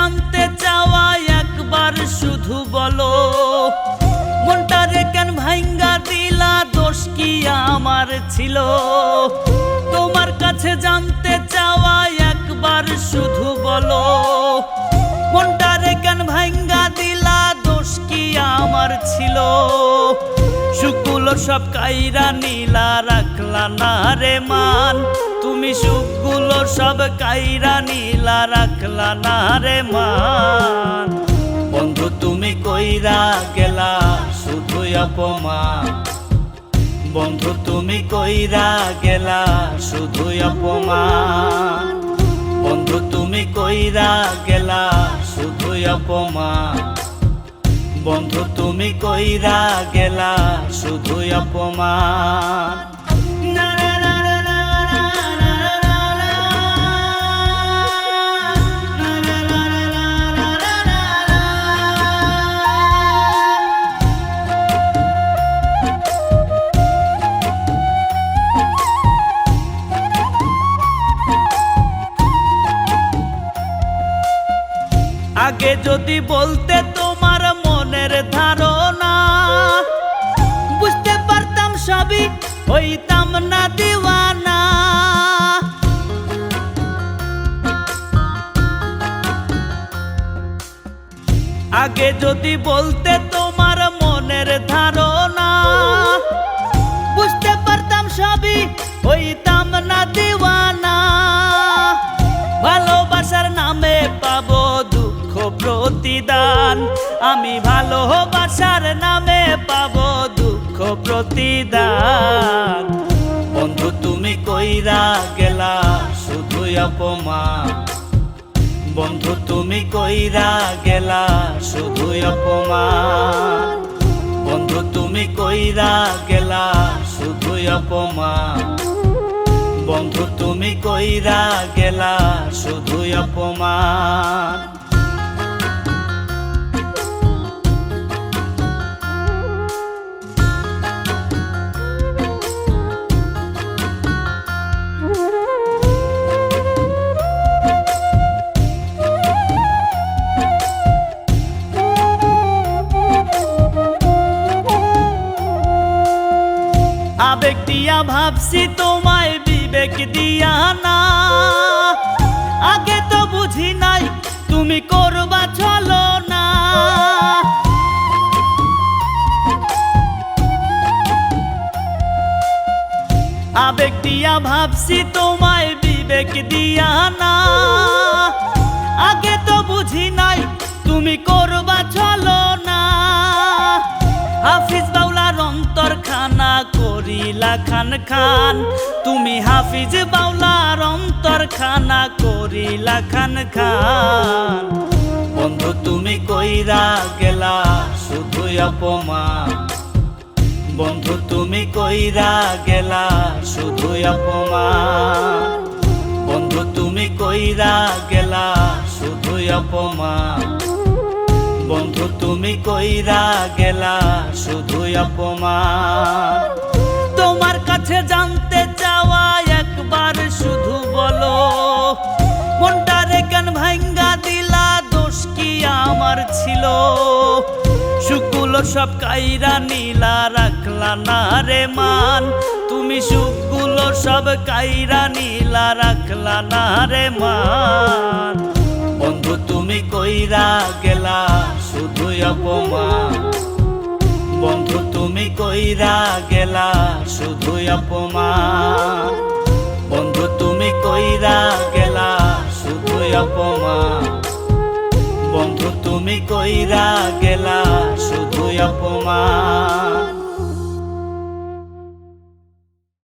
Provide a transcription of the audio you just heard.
জানতে চাওয়া একবার শুধু বলো, মনটারে কেন ভাঙ্গা দিলা, দোষ কি আমার ছিল? তোমার কাছে জানতে চাওয়া একবার শুধু বলো, মনটারে কেন ভাঙ্গা দিলা, দোষ কি আমার ছিল? সুখগুলো সব কাইরা নীলা, রাখলা না রে মান। তুমি সুখগুলো সব কাইরা নীলা, রাখলা না রে মান। বন্ধু তুমি কইরা গেলা শুধু অপমান, বন্ধু তুমি কইরা গেলা শুধু অপমান। বন্ধু তুমি কইরা গেলা শুধু অপমান, বন্ধু তুমি কইরা গেলা শুধু অপমান। আগে যদি বলতে তোমার মনের ধারণা, বুঝতে পারতাম সবই, হইতাম না দিওয়ানা। আগে যদি বলতে তোমার মনের ধারণা, বুঝতে পারতাম সবই, হইতাম না দিওয়ানা। ভালোবাসার নামে পাবো দুঃখ প্রতিদান, আমি ভালোবাসার নামে পাবো দুঃখ প্রতিদান। বন্ধু তুমি কইরা গেলা শুধু অপমান, বন্ধু তুমি কইরা গেলা শুধু অপমান। বন্ধু তুমি কইরা গেলা শুধু অপমান, বন্ধু তুমি কইরা গেলা শুধু অপমান। আবেগ দিয়া ভাবছি তোমায়, বিবেক দিয়া না। আগে তো বুঝি নাই তুমি করবা চলো না। আবেগ দিয়া ভাবছি তোমায়, বিবেক দিয়া না। আগে তো বুঝি নাই তুমি করবা চলো না। হাফিজ বাউলার অন্তর খানা করিলা খান খান, তুমি হাফিজ বাউলার অন্তর খানা করিলা খান খান। বন্ধু তুমি কইরা গেলা শুধু অপমান, বন্ধু তুমি কইরা গেলা শুধু অপমান। বন্ধু তুমি কইরা গেলা শুধু অপমান, বন্ধু তুমি কইরা গেলা শুধু অপমান। তোমার কাছে জানতে চাওয়া একবার শুধু বলো, মনটারে কেন ভাঙ্গা দিলা, দোষ কি আমার ছিল? সুখগুলো সব কাইরা নীলা, রাখলা না রে মান। তুমি সুখগুলো সব কাইরা নীলা, রাখলা না রে মান। বন্ধু তুমি কইরা গেলা শুধু অপমান, বন্ধু তুমি কইরা গেলা শুধু অপমান। বন্ধু তুমি কইরা গেলা শুধু অপমান, বন্ধু তুমি কইরা গেলা শুধু অপমান।